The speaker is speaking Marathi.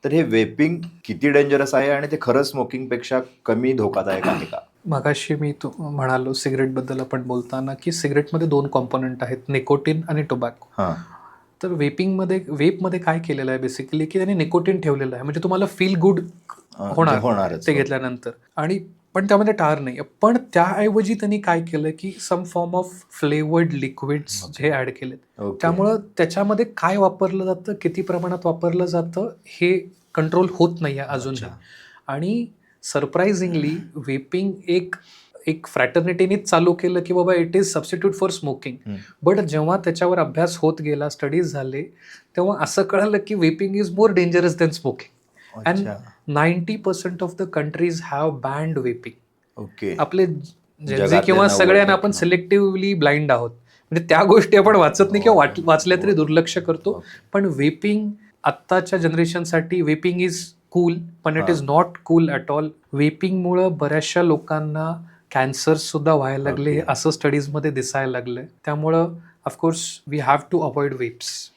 तर हे वेपिंग किती डेंजरस आहे आणि ते खरं स्मोकिंगपेक्षा कमी धोकादायक आहे का? मगाशी मी म्हणालो सिगरेटबद्दल आपण बोलताना की सिगरेटमध्ये 2 कॉम्पोनंट आहेत, निकोटीन आणि टोबॅको. हां. तर वेपमध्ये काय केलेलं आहे बेसिकली की त्याने निकोटीन ठेवलेलं आहे, म्हणजे तुम्हाला फील गुड होणार होणारच. ते हो. घेतल्यानंतर. आणि पण त्यामध्ये टार नाही. पण त्याऐवजी त्यांनी काय केलं की some form of flavoured liquids जे ॲड केलेत. ओके. त्यामुळं त्याच्यामध्ये काय वापरलं जातं, किती प्रमाणात वापरलं जातं हे कंट्रोल होत नाही आहे अजूनही. अच्छा. आणि सरप्राइझिंगली वेपिंग एक फ्रॅटर्निटीनीच चालू केलं की बाबा it is substitute for smoking. But जेव्हा त्याच्यावर अभ्यास होत गेला, स्टडीज झाले, तेव्हा असं कळालं की vaping is more dangerous than smoking. And अच्छा. 90% of the countries have band vaping. Okay. आपले जे जगातले किंवा 90% सगळ्यांना आपण सिलेक्टिव्हली ब्लाइंड आहोत. म्हणजे त्या गोष्टी आपण वाचत नाही किंवा वाचल्या तरी दुर्लक्ष करतो. ओके. पण वेपिंग आत्ताच्या जनरेशनसाठी वेपिंग इज कूल, पण इट इज हां. Not cool at all. वेपिंगमुळं बऱ्याचशा लोकांना कॅन्सर्स सुद्धा व्हायला लागले, ओके. असं स्टडीजमध्ये दिसायला लागलं. त्यामुळं of course we have to avoid वेप्स.